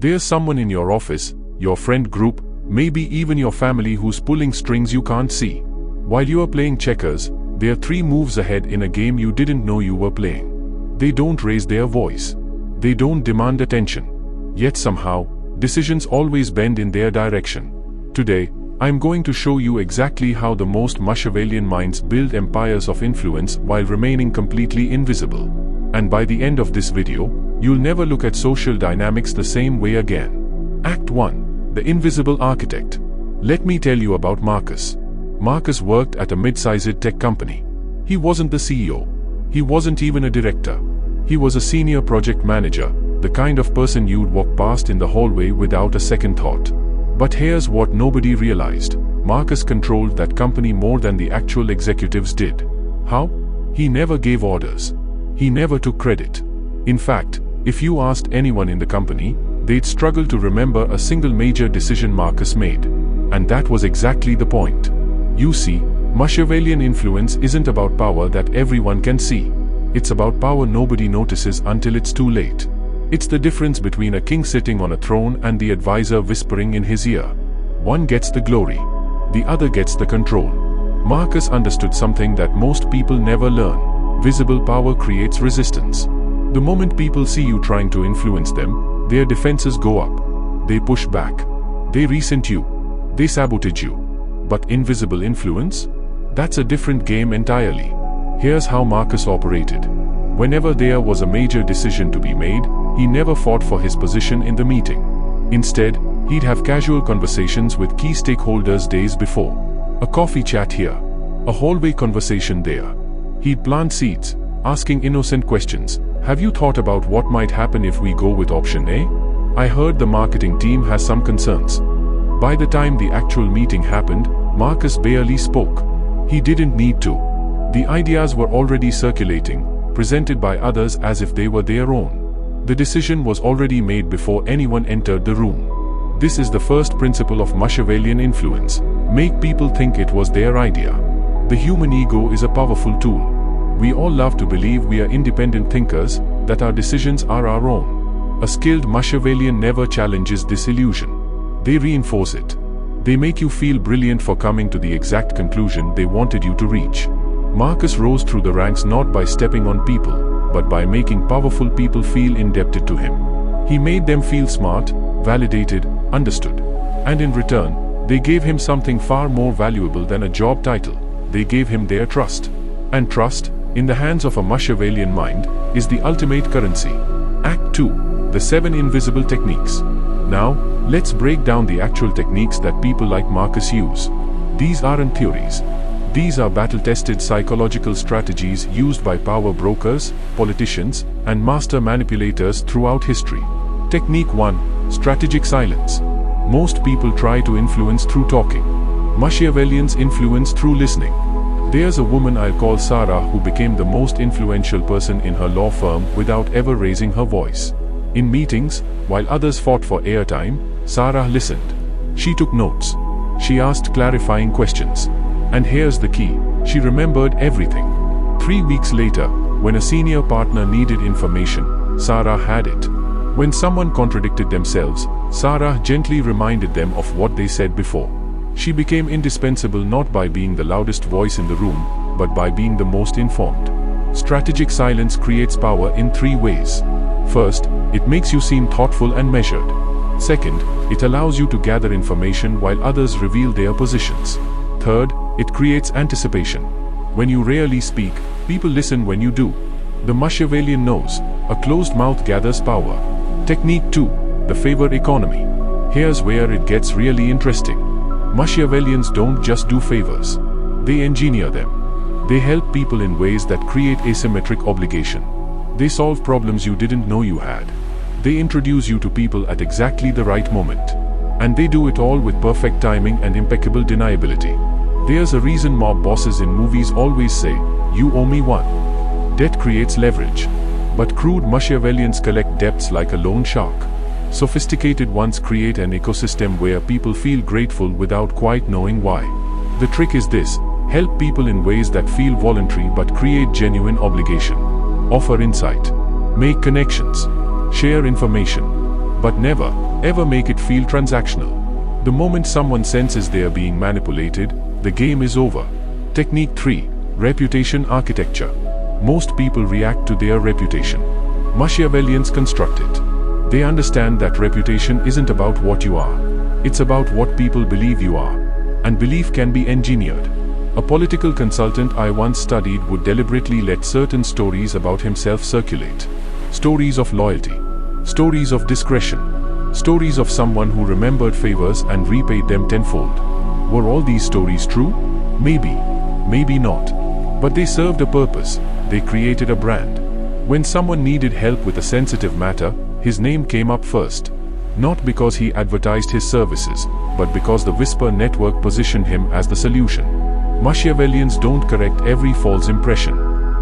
There's someone in your office, your friend group, maybe even your family who's pulling strings you can't see. While you are playing checkers, they're 3 moves ahead in a game you didn't know you were playing. They don't raise their voice. They don't demand attention. Yet somehow, decisions always bend in their direction. Today, I'm going to show you exactly how the most Machiavellian minds build empires of influence while remaining completely invisible. And by the end of this video, you'll never look at social dynamics the same way again. Act 1. The Invisible Architect. Let me tell you about Marcus. Marcus worked at a mid-sized tech company. He wasn't the CEO. He wasn't even a director. He was a senior project manager, the kind of person you'd walk past in the hallway without a second thought. But here's what nobody realized. Marcus controlled that company more than the actual executives did. How? He never gave orders. He never took credit. In fact, if you asked anyone in the company, they'd struggle to remember a single major decision Marcus made. And that was exactly the point. You see, Machiavellian influence isn't about power that everyone can see. It's about power nobody notices until it's too late. It's the difference between a king sitting on a throne and the advisor whispering in his ear. One gets the glory. The other gets the control. Marcus understood something that most people never learn. Visible power creates resistance. The moment people see you trying to influence them, their defenses go up. They push back. They resent you. They sabotage you. But invisible influence? That's a different game entirely. Here's how Marcus operated. Whenever there was a major decision to be made, he never fought for his position in the meeting. Instead, he'd have casual conversations with key stakeholders days before. A coffee chat here, a hallway conversation there. He'd plant seeds, asking innocent questions. Have you thought about what might happen if we go with option A? I heard the marketing team has some concerns. By the time the actual meeting happened, Marcus barely spoke. He didn't need to. The ideas were already circulating, presented by others as if they were their own. The decision was already made before anyone entered the room. This is the first principle of Machiavellian influence. Make people think it was their idea. The human ego is a powerful tool. We all love to believe we are independent thinkers, that our decisions are our own. A skilled Machiavellian never challenges this illusion. They reinforce it. They make you feel brilliant for coming to the exact conclusion they wanted you to reach. Marcus rose through the ranks not by stepping on people, but by making powerful people feel indebted to him. He made them feel smart, validated, understood. And in return, they gave him something far more valuable than a job title. They gave him their trust. And trust, in the hands of a Machiavellian mind, is the ultimate currency. Act 2. The 7 Invisible Techniques. Now, let's break down the actual techniques that people like Marcus use. These aren't theories. These are battle-tested psychological strategies used by power brokers, politicians, and master manipulators throughout history. Technique 1. Strategic silence. Most people try to influence through talking. Machiavellians influence through listening. There's a woman I'll call Sarah who became the most influential person in her law firm without ever raising her voice. In meetings, while others fought for airtime, Sarah listened. She took notes. She asked clarifying questions. And here's the key, she remembered everything. 3 weeks later, when a senior partner needed information, Sarah had it. When someone contradicted themselves, Sarah gently reminded them of what they said before. She became indispensable not by being the loudest voice in the room, but by being the most informed. Strategic silence creates power in 3 ways. First, it makes you seem thoughtful and measured. Second, it allows you to gather information while others reveal their positions. Third, it creates anticipation. When you rarely speak, people listen when you do. The Machiavellian knows, a closed mouth gathers power. Technique 2. The favor economy. Here's where it gets really interesting. Machiavellians don't just do favors. They engineer them. They help people in ways that create asymmetric obligation. They solve problems you didn't know you had. They introduce you to people at exactly the right moment. And they do it all with perfect timing and impeccable deniability. There's a reason mob bosses in movies always say, "You owe me one." Debt creates leverage. But crude Machiavellians collect debts like a loan shark. Sophisticated ones create an ecosystem where people feel grateful without quite knowing why. The trick is this: help people in ways that feel voluntary but create genuine obligation. Offer insight. Make connections. Share information. But never, ever make it feel transactional. The moment someone senses they are being manipulated, the game is over. Technique 3. Reputation architecture. Most people react to their reputation. Machiavellians construct it. They understand that reputation isn't about what you are. It's about what people believe you are. And belief can be engineered. A political consultant I once studied would deliberately let certain stories about himself circulate. Stories of loyalty. Stories of discretion. Stories of someone who remembered favors and repaid them tenfold. Were all these stories true? Maybe. Maybe not. But they served a purpose. They created a brand. When someone needed help with a sensitive matter, his name came up first. Not because he advertised his services, but because the whisper network positioned him as the solution. Machiavellians don't correct every false impression.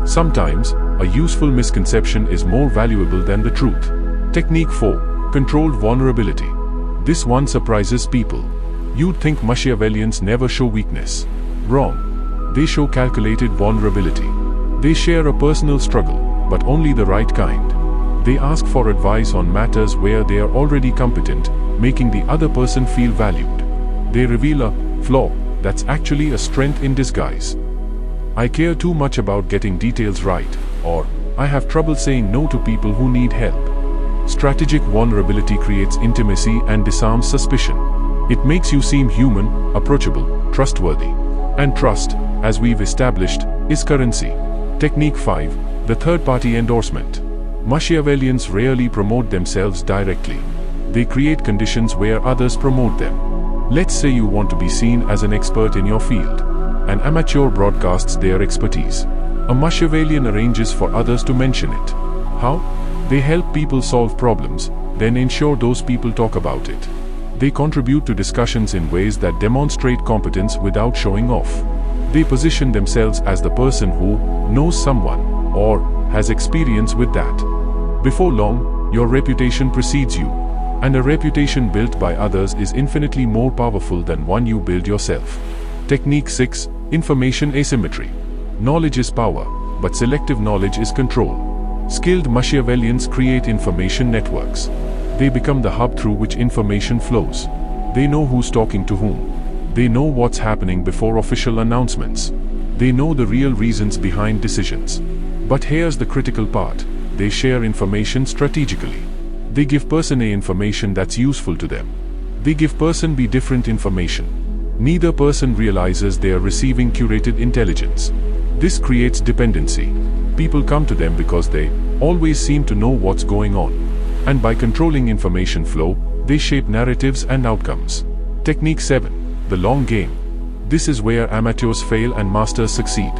Sometimes, a useful misconception is more valuable than the truth. Technique 4. Controlled vulnerability. This one surprises people. You'd think Machiavellians never show weakness. Wrong. They show calculated vulnerability. They share a personal struggle, but only the right kind. They ask for advice on matters where they are already competent, making the other person feel valued. They reveal a flaw that's actually a strength in disguise. I care too much about getting details right, or I have trouble saying no to people who need help. Strategic vulnerability creates intimacy and disarms suspicion. It makes you seem human, approachable, trustworthy. And trust, as we've established, is currency. Technique 5. The third-party endorsement. Machiavellians rarely promote themselves directly. They create conditions where others promote them. Let's say you want to be seen as an expert in your field. An amateur broadcasts their expertise. A Machiavellian arranges for others to mention it. How? They help people solve problems, then ensure those people talk about it. They contribute to discussions in ways that demonstrate competence without showing off. They position themselves as the person who knows someone, or has experience with that. Before long, your reputation precedes you. And a reputation built by others is infinitely more powerful than one you build yourself. Technique 6. Information asymmetry. Knowledge is power, but selective knowledge is control. Skilled Machiavellians create information networks. They become the hub through which information flows. They know who's talking to whom. They know what's happening before official announcements. They know the real reasons behind decisions. But here's the critical part. They share information strategically. They give person A information that's useful to them. They give person B different information. Neither person realizes they are receiving curated intelligence. This creates dependency. People come to them because they always seem to know what's going on. And by controlling information flow, they shape narratives and outcomes. Technique 7. The long game. This is where amateurs fail and masters succeed.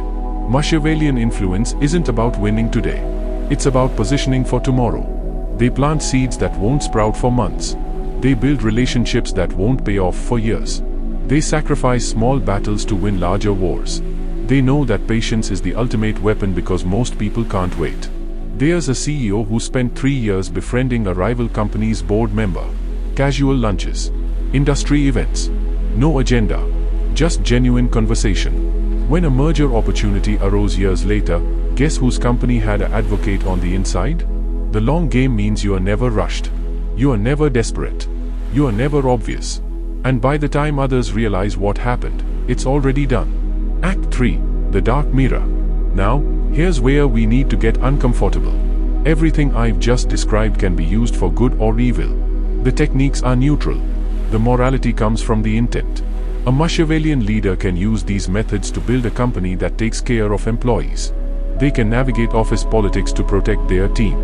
Machiavellian influence isn't about winning today. It's about positioning for tomorrow. They plant seeds that won't sprout for months. They build relationships that won't pay off for years. They sacrifice small battles to win larger wars. They know that patience is the ultimate weapon because most people can't wait. There's a CEO who spent 3 years befriending a rival company's board member. Casual lunches. Industry events. No agenda. Just genuine conversation. When a merger opportunity arose years later, guess whose company had an advocate on the inside? The long game means you are never rushed. You are never desperate. You are never obvious. And by the time others realize what happened, it's already done. Act 3. The Dark Mirror. Now, here's where we need to get uncomfortable. Everything I've just described can be used for good or evil. The techniques are neutral. The morality comes from the intent. A Machiavellian leader can use these methods to build a company that takes care of employees. They can navigate office politics to protect their team.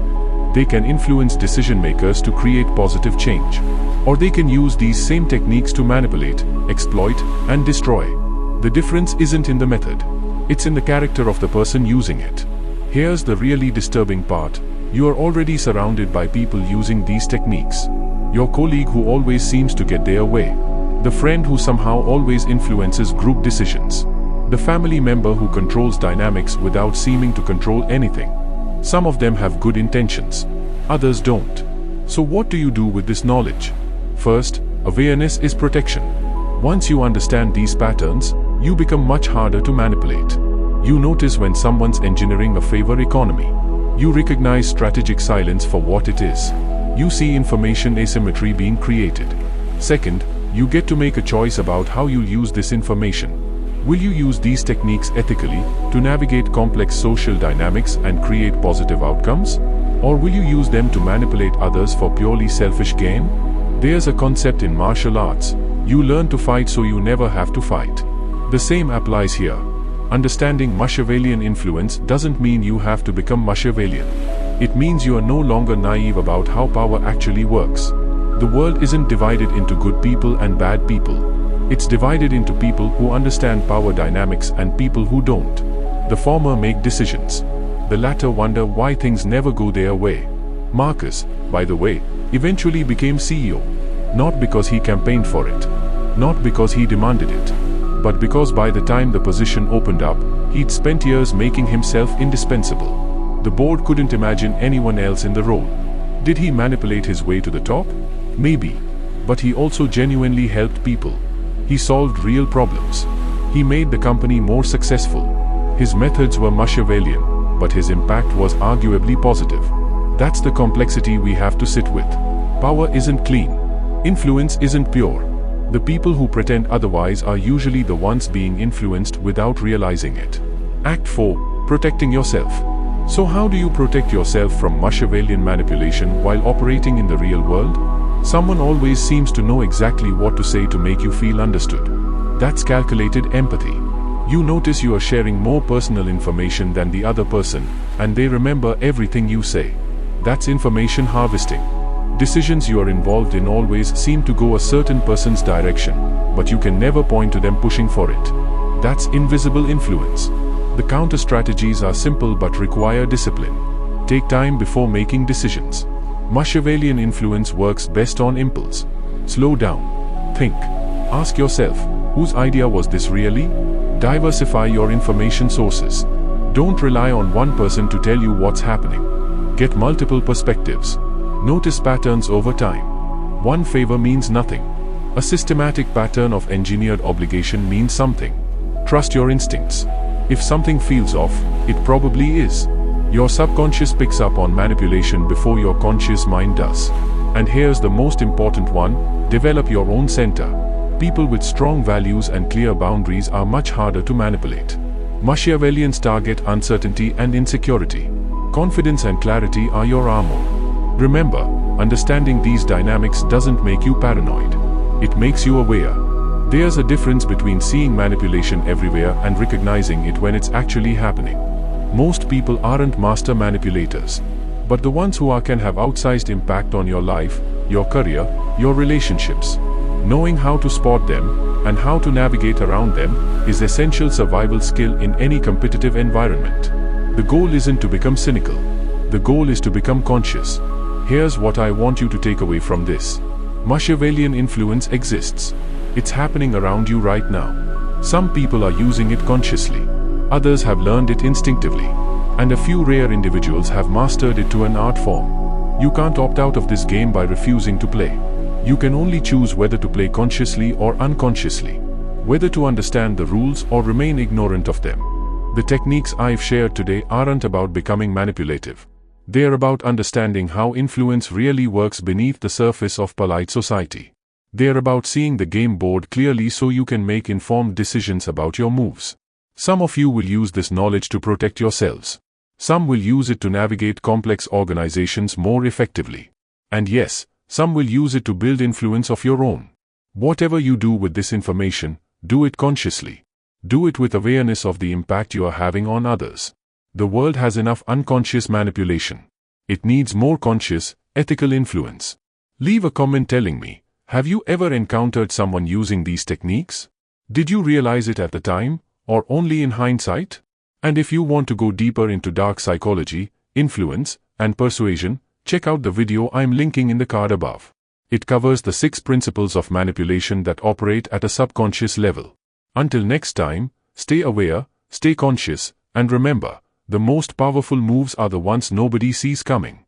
They can influence decision makers to create positive change. Or they can use these same techniques to manipulate, exploit, and destroy. The difference isn't in the method. It's in the character of the person using it. Here's the really disturbing part. You are already surrounded by people using these techniques. Your colleague who always seems to get their way. The friend who somehow always influences group decisions. The family member who controls dynamics without seeming to control anything. Some of them have good intentions. Others don't. So what do you do with this knowledge? First, awareness is protection. Once you understand these patterns, you become much harder to manipulate. You notice when someone's engineering a favor economy. You recognize strategic silence for what it is. You see information asymmetry being created. Second, you get to make a choice about how you'll use this information. Will you use these techniques ethically to navigate complex social dynamics and create positive outcomes? Or will you use them to manipulate others for purely selfish gain? There's a concept in martial arts: you learn to fight so you never have to fight. The same applies here. Understanding Machiavellian influence doesn't mean you have to become Machiavellian. It means you are no longer naive about how power actually works. The world isn't divided into good people and bad people. It's divided into people who understand power dynamics and people who don't. The former make decisions. The latter wonder why things never go their way. Marcus, by the way, eventually became CEO. Not because he campaigned for it. Not because he demanded it. But because by the time the position opened up, he'd spent years making himself indispensable. The board couldn't imagine anyone else in the role. Did he manipulate his way to the top? Maybe. But he also genuinely helped people. He solved real problems. He made the company more successful. His methods were Machiavellian, but his impact was arguably positive. That's the complexity we have to sit with. Power isn't clean. Influence isn't pure. The people who pretend otherwise are usually the ones being influenced without realizing it. Act 4. Protecting yourself. So how do you protect yourself from Machiavellian manipulation while operating in the real world? Someone always seems to know exactly what to say to make you feel understood. That's calculated empathy. You notice you are sharing more personal information than the other person, and they remember everything you say. That's information harvesting. Decisions you are involved in always seem to go a certain person's direction, but you can never point to them pushing for it. That's invisible influence. The counter strategies are simple but require discipline. Take time before making decisions. Machiavellian influence works best on impulse. Slow down. Think. Ask yourself, whose idea was this really? Diversify your information sources. Don't rely on one person to tell you what's happening. Get multiple perspectives. Notice patterns over time. One favor means nothing. A systematic pattern of engineered obligation means something. Trust your instincts. If something feels off, it probably is. Your subconscious picks up on manipulation before your conscious mind does. And here's the most important one: develop your own center. People with strong values and clear boundaries are much harder to manipulate. Machiavellians target uncertainty and insecurity. Confidence and clarity are your armor. Remember, understanding these dynamics doesn't make you paranoid. It makes you aware. There's a difference between seeing manipulation everywhere and recognizing it when it's actually happening. Most people aren't master manipulators. But the ones who are can have outsized impact on your life, your career, your relationships. Knowing how to spot them, and how to navigate around them, is essential survival skill in any competitive environment. The goal isn't to become cynical. The goal is to become conscious. Here's what I want you to take away from this. Machiavellian influence exists. It's happening around you right now. Some people are using it consciously. Others have learned it instinctively. And a few rare individuals have mastered it to an art form. You can't opt out of this game by refusing to play. You can only choose whether to play consciously or unconsciously. Whether to understand the rules or remain ignorant of them. The techniques I've shared today aren't about becoming manipulative. They're about understanding how influence really works beneath the surface of polite society. They're about seeing the game board clearly so you can make informed decisions about your moves. Some of you will use this knowledge to protect yourselves. Some will use it to navigate complex organizations more effectively. And yes, some will use it to build influence of your own. Whatever you do with this information, do it consciously. Do it with awareness of the impact you are having on others. The world has enough unconscious manipulation. It needs more conscious, ethical influence. Leave a comment telling me, have you ever encountered someone using these techniques? Did you realize it at the time, or only in hindsight? And if you want to go deeper into dark psychology, influence, and persuasion, check out the video I'm linking in the card above. It covers the 6 principles of manipulation that operate at a subconscious level. Until next time, stay aware, stay conscious, and remember, the most powerful moves are the ones nobody sees coming.